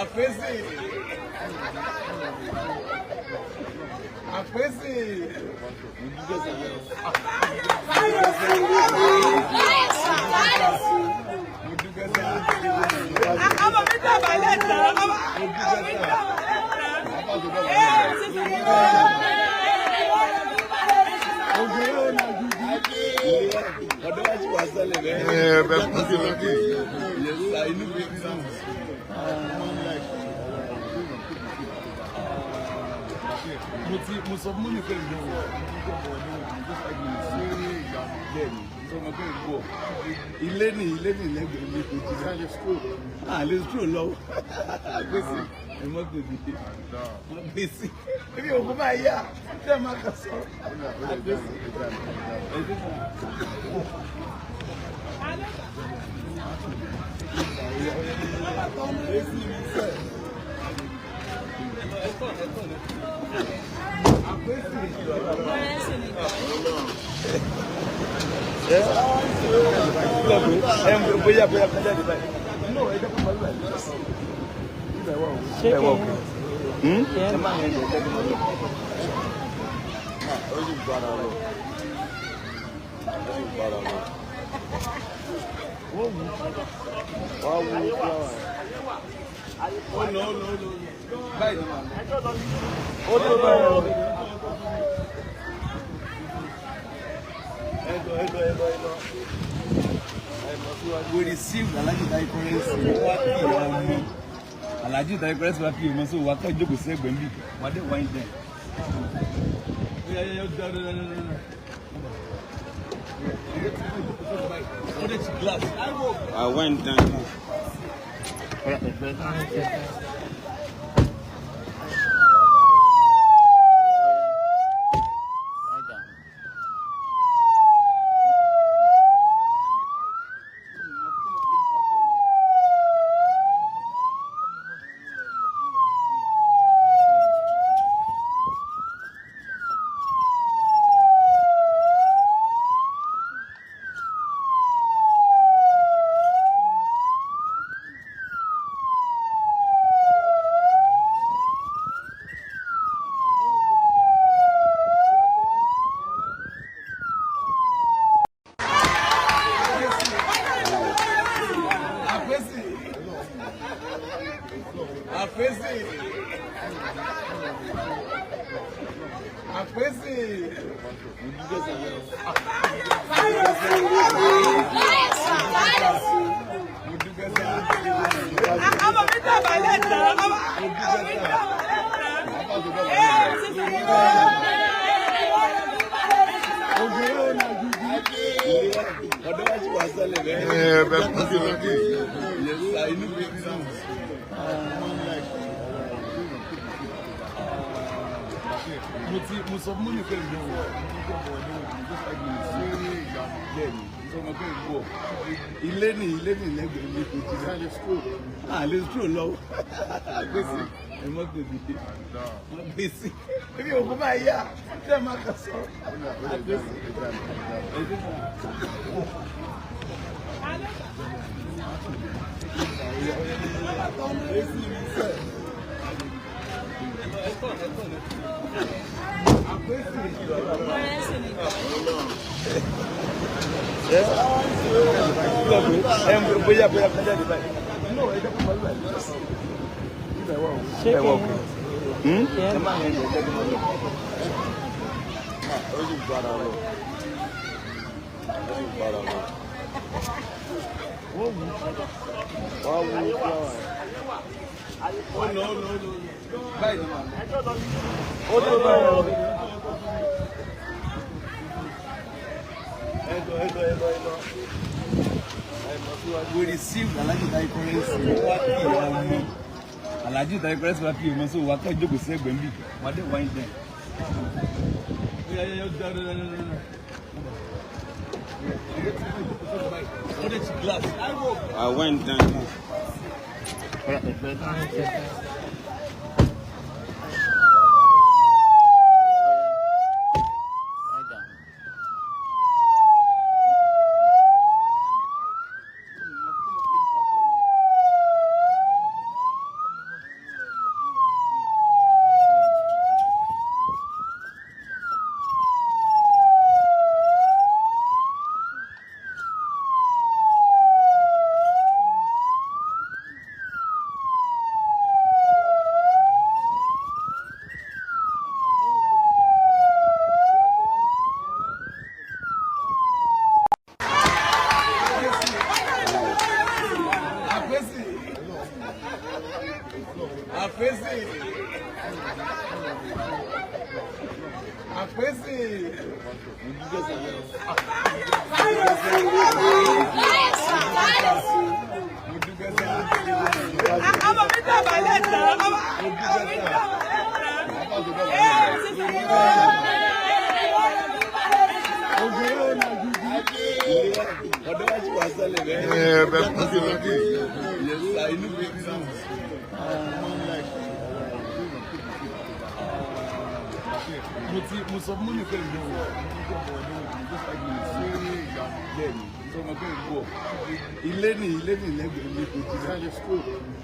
Apesi. Apesi. Ilé ni lẹ́gbẹ̀ẹ́ ilé tó ti sáyé school. Lè school lọ. Gbèsè. Ẹ̀mọ́ gbèsè. Gbèsè. Ebi òkú máa yá. Ṣé ẹ máa kà sọ? Gbèsè. Bóyá kájà dé báyìí. No, ẹ jẹ́ kó máa lọ ẹ̀ lọ́sọ̀. Ṣé ẹ wọ̀ kù? Ẹ máa ń yẹn jẹ́ kí wọ́n lọ. Ó sì gbára lọ. Wọ́n wú fúláwà ẹ̀. Ó lọ. Báyìí ni màá lọ. Ó tó báyìí lọ. Ẹ̀dọ̀. We received Alhaji Taye currency. Alhaji Taye currency wa fi ọmọ so wa kọ́ ìjókòó sí ẹgbẹ́ mi wà dé wine den. I went down. Ilé ni lẹ́gbẹ̀ẹ́ ilé tó ti sáyé school. Lè school lọ. Gbèsè. Ẹ̀mọ́ gbèsè. Ebi òkú máa yá. Ṣé ẹ máa kà sọ? Gbèsè. Bóyá kájà dé báyìí. No, ẹ jẹ́ kó máa lọ ẹ̀ lọ́sọ̀. Ṣé ẹ wọ̀ kù? Ẹ máa ń yẹn jẹ́ kí wọ́n lọ. Ó sì gbára lọ. Wọ́n wú fúláwà ẹ̀. Ó lọ. Báyìí ni màá lọ. Ó tó báyìí lọ. Ẹ̀dọ̀. We received Alhaji Taye currency. Alhaji Taye currency wa fi ọmọ so wa kọ́ ìjókòó sí ẹgbẹ́ mi wà dé wine den. I went down. Àpèsè. Àpèsè. Ọmọ mi dábàá lẹ́tà. Ọ̀dọ́ wa ti wà sẹ́lẹ̀ rẹ̀. Bẹ́ẹ̀ kú sí lókè. Yẹ̀sà inú mi dùn. Mo sọ fún mi pé ìlú wọ̀ ilé ní lẹ́gbẹ̀ẹ́ mi kò jí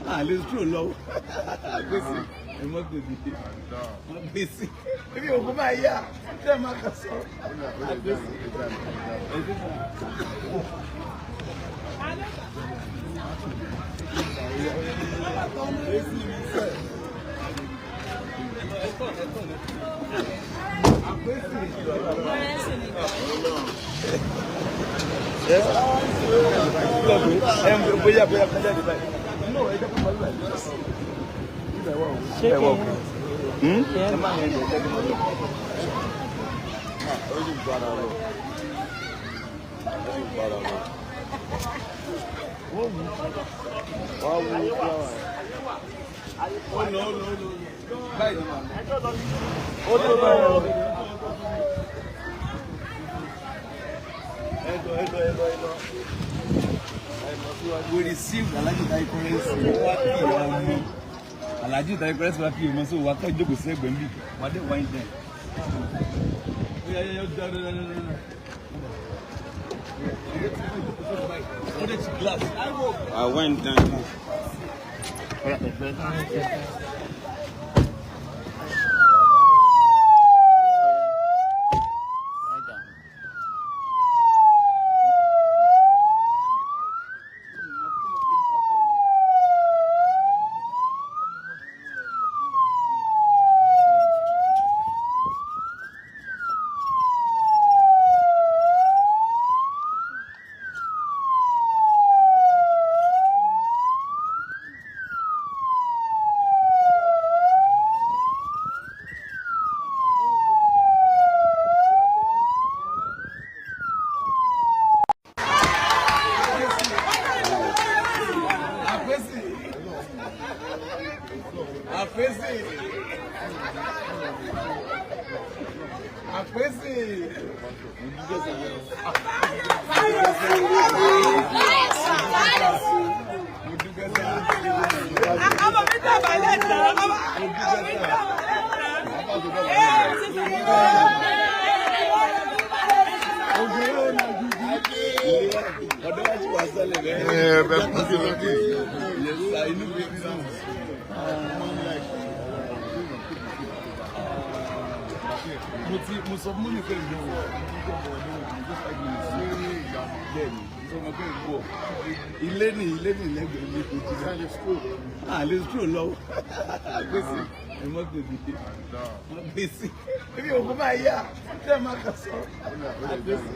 náà lè stroll lọ́wọ́ àgbèsè ẹ̀mọ́gbèbí àgbèsè ebi òkú máa yá tẹ́ ẹ máa kà sọ àgbèsè. Bóyá kájà dé báyìí. No, ẹ jẹ́ kó máa lọ báyìí. Ṣé kí ẹ máa ń yẹn jẹ́ kó máa lọ. Ó sì gbára lọ. Wọ́n wú fúláwà. Ó lọ. Báyìí ni màá. Ó tó báyìí. We received Alhaji Taye Currency. Alhaji Taye Currency wa fi ìmọ̀ so wa kọ́ jókòó sí ẹgbẹ́ mi. Wà á dé wine den. I went down. Ọmọ mi dábàá lẹ́tà. Ọ̀dọ́ wa ti wà sẹ́lẹ̀ rẹ̀. Bẹ́ẹ̀ kú sí lókè. Yẹ̀sà inú mi dùn. Mo sọ fún mi pé ìlú wọ̀ ilé ní lẹ́gbẹ̀ẹ́ mi kò jí náà lè stroll lọ́wọ́ àgbèsè ẹ̀mọ́gbèbí àgbèsè ebi òkú máa yá tẹ́ ẹ máa kà sọ àgbèsè.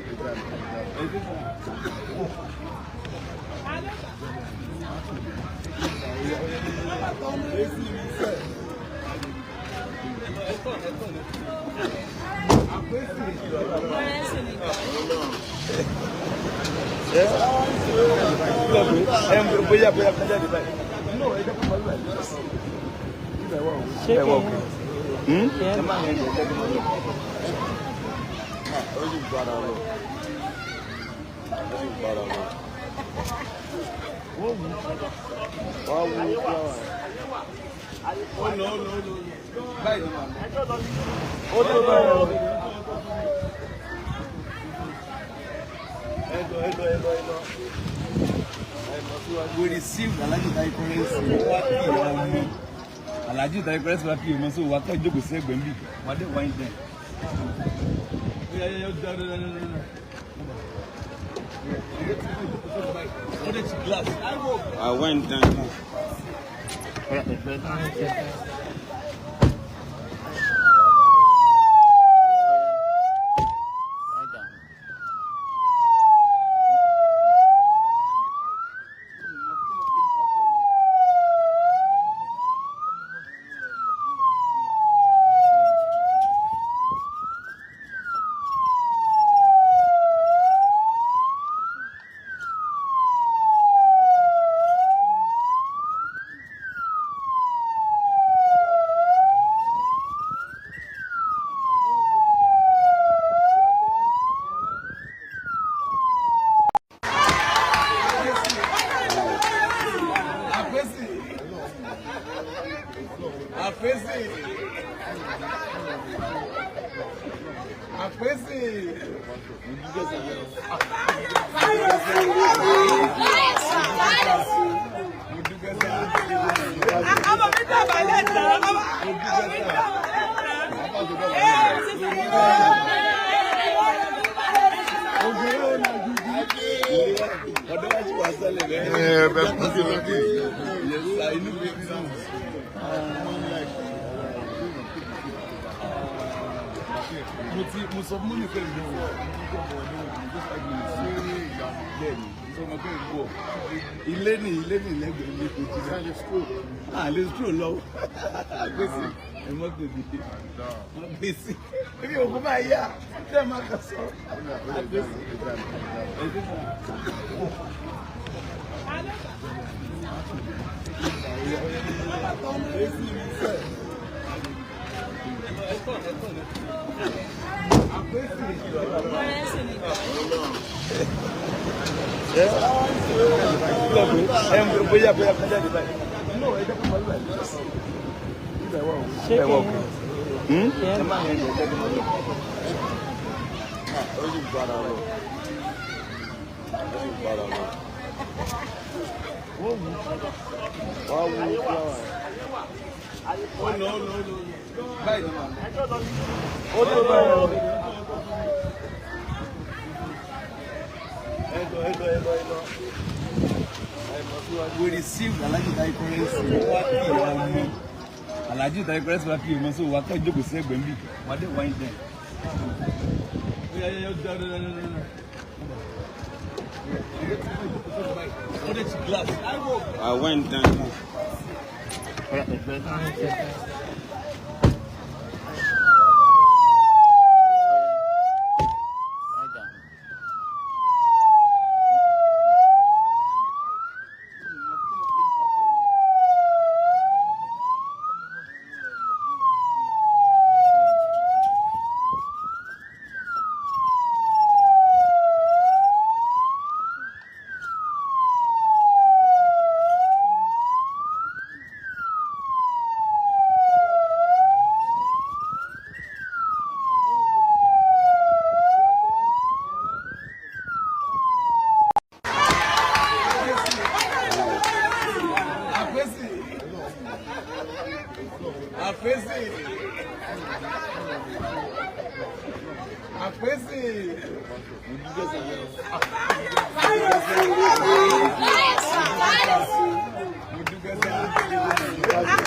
Bóyá kájà dé báyìí. No, ẹ jẹ́ kó máa lọ báyìí. Ṣé kí ẹ máa ń yẹn jẹ́ kó máa lọ. Ó sì gbára lọ. Wọ́n wú fúláwà. Ó lọ. Báyìí ni màá. Ó tó báyìí. We received Alhaji Taye Currency. Alhaji Taye Currency wa fi ìmọ̀ so wa kọ́ jókòó sí ẹgbẹ́ mi. Wà á dé wine den. I went down. Ọmọ mi dọ̀bálẹ̀ tán. Mo sọ fún mi pé ìlú ilé ní lẹ́gbẹ̀ẹ́ ilé kò jí láti school lè school lọ gbèsè ẹmọ́tò dìde wọ́n gbèsè ebi òkú máa yá tí ẹ máa kà sọ gbèsè. We received Alhaji Taye currency. Alhaji Taye currency wa fi mo so wa ka jókòó sí ẹ̀gbẹ́ nbi. Wa de wine there. I went down.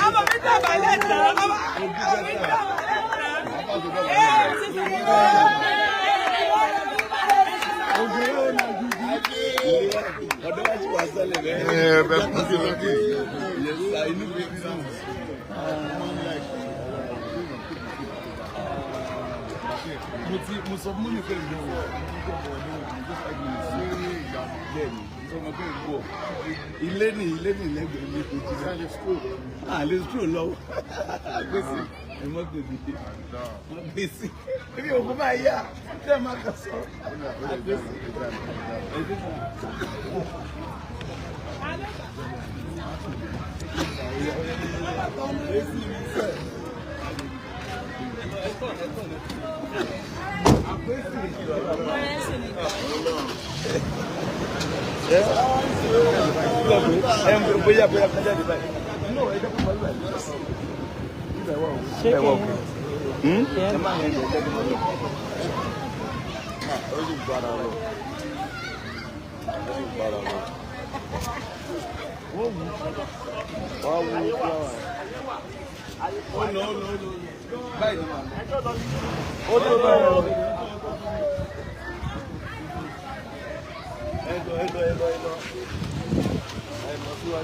Ọmọ mi dọ̀bálẹ̀ tán. Mo sọ fún mi pé ìlú ilé ní lẹ́gbẹ̀ẹ́ ilé kò jí láti school lè school lọ gbèsè ẹmọ́tò dìde wọ́n gbèsè ebi òkú máa yá tí ẹ máa kà sọ gbèsè.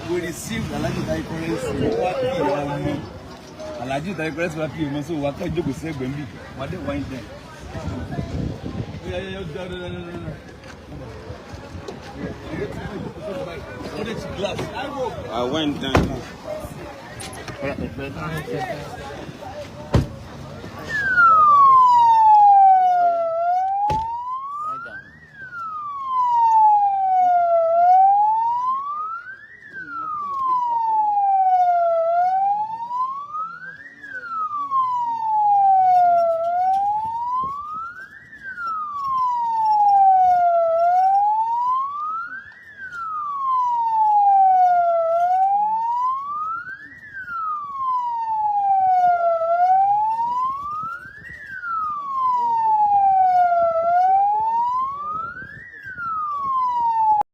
We received Alhaji Taye currency. Alhaji Taye currency wa fi mo so wa ka jókòó sí ẹ̀gbẹ́ nbi. Wa de wine there. I went down.